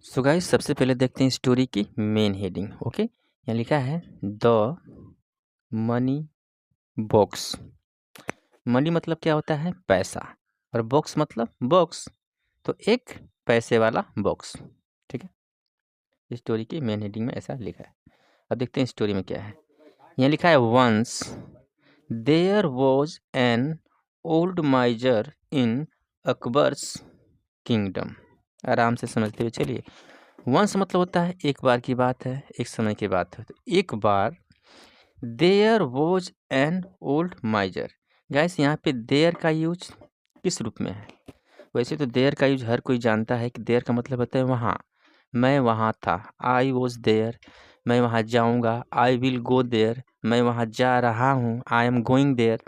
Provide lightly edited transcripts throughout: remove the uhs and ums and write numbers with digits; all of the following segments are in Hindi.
सो गाइस सबसे पहले देखते हैं स्टोरी की मेन हेडिंग। ओके, यहाँ लिखा है द मनी बॉक्स। मनी मतलब क्या होता है? पैसा, और बॉक्स मतलब बॉक्स, तो एक पैसे वाला बॉक्स। ठीक है, स्टोरी की मेन हेडिंग में ऐसा लिखा है। अब देखते हैं स्टोरी में क्या है। यहाँ लिखा है once there was an old miser in Akbar's kingdom. आराम से समझते हुए चलिए। वंस मतलब होता है एक बार की बात है, एक समय की बात है। तो एक बार there was an old miser. Guess यहाँ पे देयर का यूज किस रूप में है? वैसे तो देयर का यूज हर कोई जानता है कि देयर का मतलब होता है वहाँ। मैं वहाँ था, आई वॉज देयर। मैं वहाँ जाऊँगा, आई विल गो देयर। मैं वहाँ जा रहा हूँ, आई एम गोइंग देयर।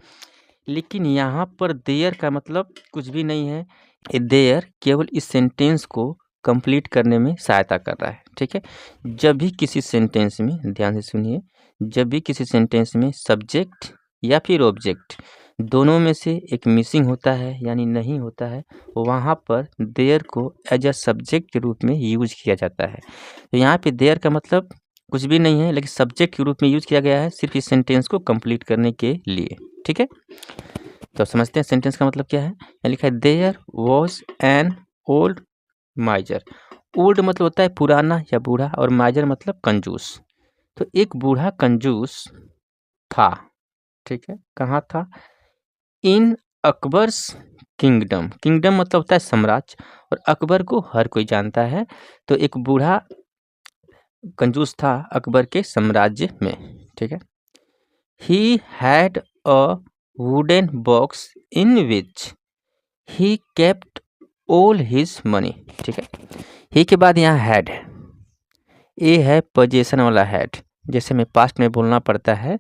लेकिन यहाँ पर देयर का मतलब कुछ भी नहीं है। देयर केवल इस सेंटेंस को कंप्लीट करने में सहायता कर रहा है। ठीक है, जब भी किसी सेंटेंस में, ध्यान से सुनिए, जब भी किसी सेंटेंस में सब्जेक्ट या फिर ऑब्जेक्ट दोनों में से एक मिसिंग होता है यानी नहीं होता है, वहाँ पर देयर को एज अ सब्जेक्ट के रूप में यूज किया जाता है। तो यहाँ पे देयर का मतलब कुछ भी नहीं है, लेकिन सब्जेक्ट के रूप में यूज किया गया है सिर्फ इस सेंटेंस को कंप्लीट करने के लिए। ठीक है, तो समझते हैं सेंटेंस का मतलब क्या है। यहाँ लिखा है there was an old miser. Old मतलब होता है पुराना या बूढ़ा, और माइजर मतलब कंजूस। तो एक बूढ़ा कंजूस था। ठीक है, कहाँ था? इन अकबर्स किंगडम। किंगडम मतलब होता है साम्राज्य, और अकबर को हर कोई जानता है। तो एक बूढ़ा कंजूस था अकबर के साम्राज्य में। ठीक है, he had a wooden box in which he kept all his money. ठीक है, ही के बाद यहाँ हैड है, ए है पोजीशन वाला हैड। जैसे मैं पास्ट में बोलना पड़ता है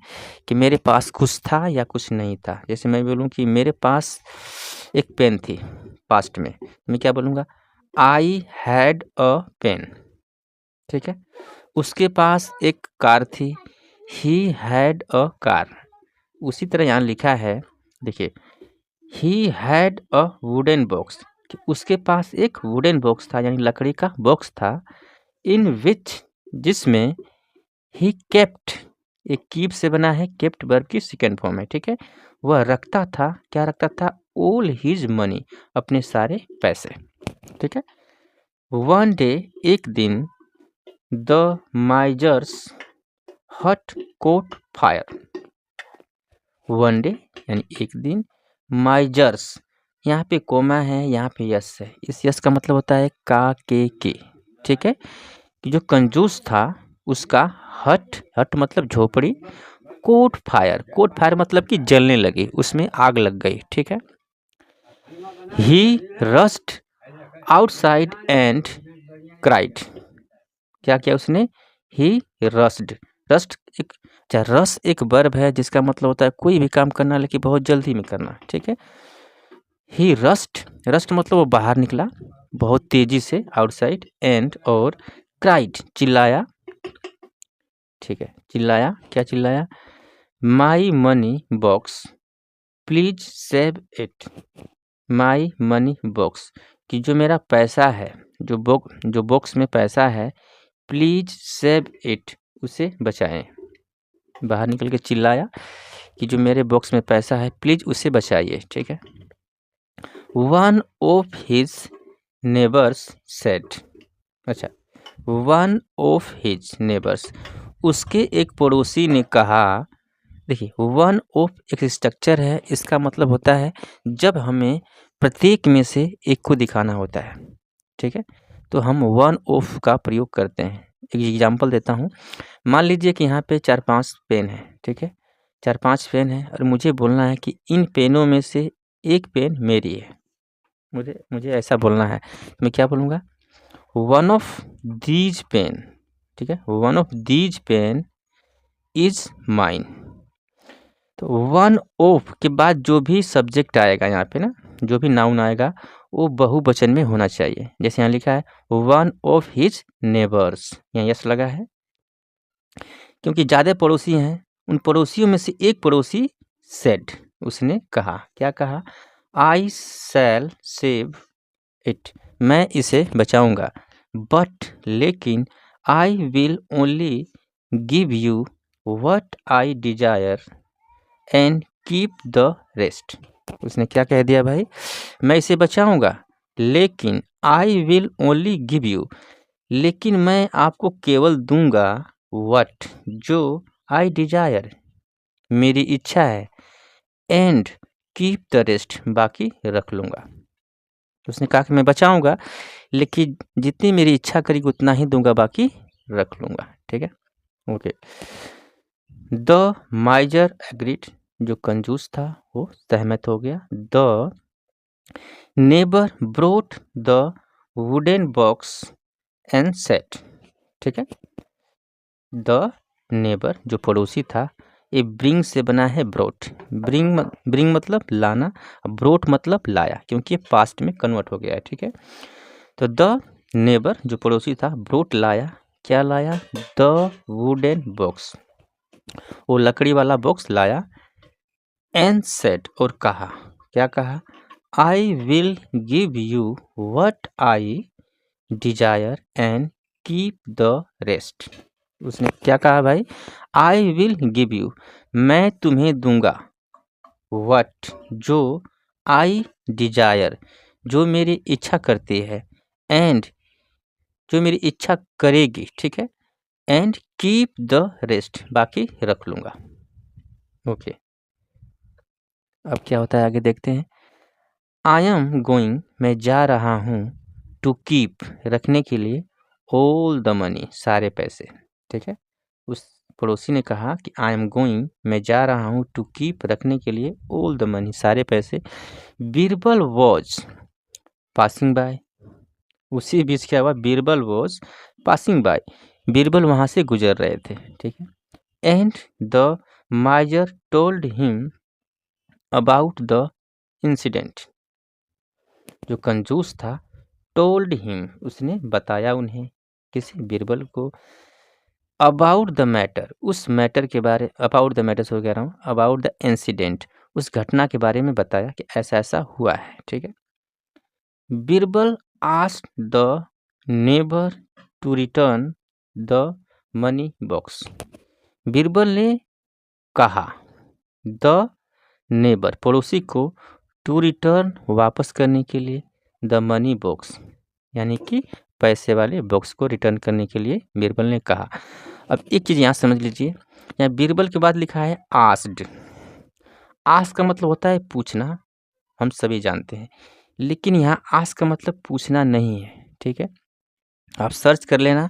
कि मेरे पास कुछ था या कुछ नहीं था। जैसे मैं बोलूँ कि मेरे पास एक पेन थी, पास्ट में मैं क्या बोलूँगा? I had a pen. ठीक है, उसके पास एक कार थी, ही हैड अ कार। उसी तरह यहाँ लिखा है, देखिए, he had a wooden box, कि उसके पास एक वुडन बॉक्स था यानी लकड़ी का बॉक्स था। इन विच, जिसमें ही केप्ट, एक कीप से बना है, केप्ट वर्ब की सेकेंड फॉर्म है। ठीक है, वह रखता था, क्या रखता था? ऑल हिज मनी, अपने सारे पैसे। ठीक है, वन डे, एक दिन, द माइजर्स हट कोट फायर। वन डे यानी एक दिन, माइजर्स, यहाँ पे कोमा है, यहाँ पे यस है। इस यस का मतलब होता है का के। ठीक है, कि जो कंजूस था उसका हट, हट मतलब झोपड़ी, कोट फायर, कोट फायर मतलब कि जलने लगी, उसमें आग लग गई। ठीक है, ही रस्ट आउटसाइड एंड क्राइड। क्या किया उसने? ही रस्ड। रस्ट एक, अच्छा, रस एक वर्ब है जिसका मतलब होता है कोई भी काम करना लेकिन बहुत जल्दी में करना। ठीक है, ही रस्ट, रस्ट मतलब वो बाहर निकला बहुत तेजी से, आउटसाइड, एंड और क्राइड, चिल्लाया। ठीक है, चिल्लाया, क्या चिल्लाया? My money box please save it. My money box, कि जो मेरा पैसा है, जो बॉक्स में पैसा है, प्लीज सेव इट, उसे बचाएं। बाहर निकल के चिल्लाया कि जो मेरे बॉक्स में पैसा है प्लीज उसे बचाइए। ठीक है, one of his neighbours said. अच्छा, वन ऑफ हिज नेबर्स, उसके एक पड़ोसी ने कहा। देखिए, वन ऑफ एक स्ट्रक्चर है, इसका मतलब होता है जब हमें प्रत्येक में से एक को दिखाना होता है। ठीक है, तो हम वन ऑफ का प्रयोग करते हैं। एक एग्जांपल देता हूँ। मान लीजिए कि यहाँ पे 4-5 पेन है। ठीक है, 4-5 पेन है और मुझे बोलना है कि इन पेनों में से एक पेन मेरी है। मुझे ऐसा बोलना है, मैं क्या बोलूँगा? One of these pen. ठीक है, one of these pen is mine. तो वन ऑफ के बाद जो भी सब्जेक्ट आएगा यहाँ पे ना, जो भी नाउन आएगा वो बहुवचन में होना चाहिए। जैसे यहाँ लिखा है वन ऑफ हिज नेबर्स, यहाँ यस लगा है क्योंकि ज़्यादा पड़ोसी हैं। उन पड़ोसियों में से एक पड़ोसी सेड, उसने कहा, क्या कहा? आई शैल सेव इट, मैं इसे बचाऊंगा। बट लेकिन I will only give you what I desire and keep the rest. उसने क्या कह दिया भाई, मैं इसे बचाऊंगा लेकिन I will only give you, लेकिन मैं आपको केवल दूंगा व्हाट, जो आई डिजायर, मेरी इच्छा है, एंड कीप द रेस्ट, बाकी रख लूंगा। उसने कहा कि मैं बचाऊंगा लेकिन जितनी मेरी इच्छा करेगी उतना ही दूंगा, बाकी रख लूंगा। ठीक है, ओके। द माइजर एग्रीड, जो कंजूस था वो सहमत हो गया। The neighbour brought the wooden box and set. ठीक है, द नेबर जो पड़ोसी था, ये ब्रिंग से बना है ब्रोट। ब्रिंग मतलब लाना, ब्रोट मतलब लाया, क्योंकि ये पास्ट में कन्वर्ट हो गया है। ठीक है, तो द नेबर जो पड़ोसी था ब्रोट लाया, क्या लाया, द वुडन बॉक्स, वो लकड़ी वाला बॉक्स लाया। एंड सेड, और कहा, क्या कहा, I will give you what I desire and keep the rest. उसने क्या कहा भाई, आई विल गिव यू, मैं तुम्हें दूंगा, व्हाट, जो आई डिजायर, जो मेरी इच्छा करती है, एंड जो मेरी इच्छा करेगी। ठीक है, एंड कीप द रेस्ट, बाकी रख लूंगा। ओके, अब क्या होता है आगे देखते हैं। आई एम गोइंग, मैं जा रहा हूँ, टू कीप, रखने के लिए, ऑल द मनी, सारे पैसे। ठीक है, उस पड़ोसी ने कहा कि आई एम गोइंग, मैं जा रहा हूँ, टू कीप, रखने के लिए, ऑल द मनी, सारे पैसे। बीरबल वॉज पासिंग बाय, उसी बीच क्या हुआ, Birbal was passing by, Birbal वहाँ से गुजर रहे थे। ठीक है, and the माइजर told him about the incident, जो कंजूस था, टोल्ड हिम, उसने बताया उन्हें, किसी बीरबल को, अबाउट द मैटर, उस मैटर के बारे, अबाउट द मैटर हो कह रहा हूँ, अबाउट द इंसिडेंट, उस घटना के बारे में बताया कि ऐसा ऐसा हुआ है। ठीक है, Birbal asked the neighbour to return the money box, Birbal ने कहा, द नेबर, पड़ोसी को, टू रिटर्न, वापस करने के लिए, द मनी बॉक्स, यानी कि पैसे वाले बॉक्स को रिटर्न करने के लिए बीरबल ने कहा। अब एक चीज़ यहाँ समझ लीजिए, यहाँ बीरबल के बाद लिखा है आस्क्ड। आस्क का मतलब होता है पूछना, हम सभी जानते हैं, लेकिन यहाँ आस्क का मतलब पूछना नहीं है। ठीक है, आप सर्च कर लेना,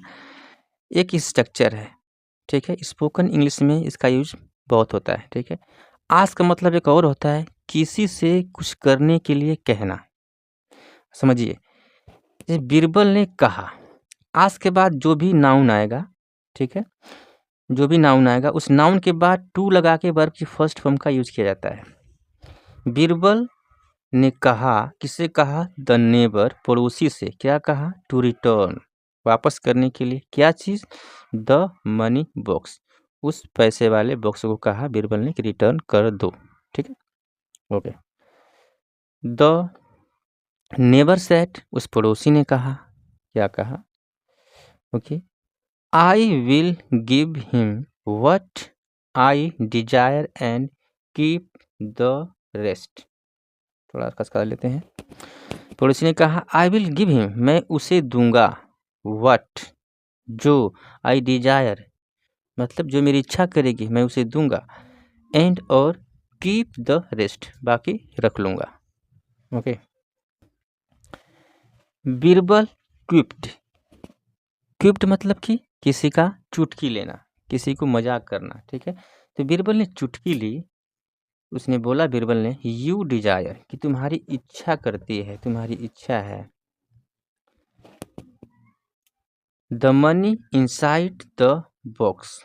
एक स्ट्रक्चर है। ठीक है, स्पोकन इंग्लिश में इसका यूज बहुत होता है। ठीक है, आस्क का मतलब एक और होता है, किसी से कुछ करने के लिए कहना। समझिए, ये बीरबल ने कहा, आस्क के बाद जो भी नाउन आएगा, ठीक है, जो भी नाउन आएगा उस नाउन के बाद टू लगा के वर्ब की फर्स्ट फॉर्म का यूज किया जाता है। बीरबल ने कहा, किससे कहा, द नेबर, पड़ोसी से, क्या कहा, टू रिटर्न, वापस करने के लिए, क्या चीज़, द मनी बॉक्स, उस पैसे वाले बॉक्स को कहा बीरबल ने कि रिटर्न कर दो। ठीक है, ओके। द नेबर सेट, उस पड़ोसी ने कहा, क्या कहा, okay, I will give him what I desire and keep the rest. थोड़ा कस कर लेते हैं। पड़ोसी ने कहा, आई विल गिव हिम, मैं उसे दूंगा, व्हाट, जो, आई डिजायर, मतलब जो मेरी इच्छा करेगी मैं उसे दूंगा, एंड, और, कीप द रेस्ट, बाकी रख लूंगा। ओके, बीरबल क्विप्ड, क्विप्ड मतलब कि किसी का चुटकी लेना, किसी को मजाक करना। ठीक है, तो बीरबल ने चुटकी ली, उसने बोला, बीरबल ने, यू डिजायर, कि तुम्हारी इच्छा करती है, तुम्हारी इच्छा है, the money inside the box,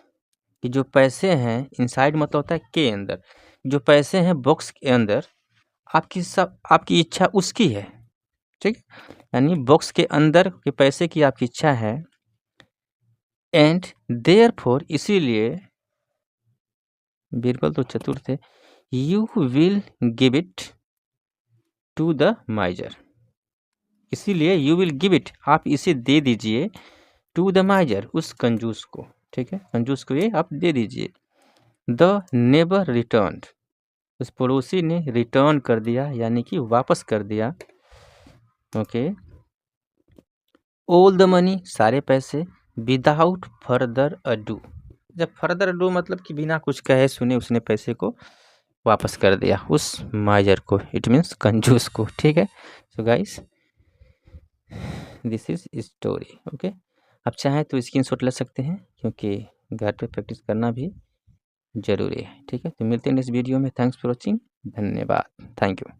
कि जो पैसे हैं, इनसाइड मतलब होता है के अंदर, जो पैसे हैं बॉक्स के अंदर, आपकी इच्छा उसकी है। ठीक, यानी बॉक्स के अंदर के पैसे की आपकी इच्छा है, एंड देयरफॉर, इसीलिए, बीरबल तो चतुर थे, you will give it to the miser, इसीलिए यू विल गिव इट, आप इसे दे दीजिए, टू द माइजर, उस कंजूस को, ठीक है, कंजूस को ये आप दे दीजिए। द नेबर रिटर्न्ड, उस पड़ोसी ने रिटर्न कर दिया, यानी कि वापस कर दिया। ओके, ऑल द मनी, सारे पैसे, विदाउट फर्दर अडू, जब फर्दर अडू मतलब कि बिना कुछ कहे सुने उसने पैसे को वापस कर दिया उस माइजर को, इट मीन्स कंजूस को, ठीक है। So guys this is story. Okay, आप चाहें तो स्क्रीनशॉट ले सकते हैं, क्योंकि घर पे प्रैक्टिस करना भी ज़रूरी है, ठीक है। तो मिलते हैं नेक्स्ट वीडियो में। थैंक्स फॉर वॉचिंग, धन्यवाद, थैंक यू।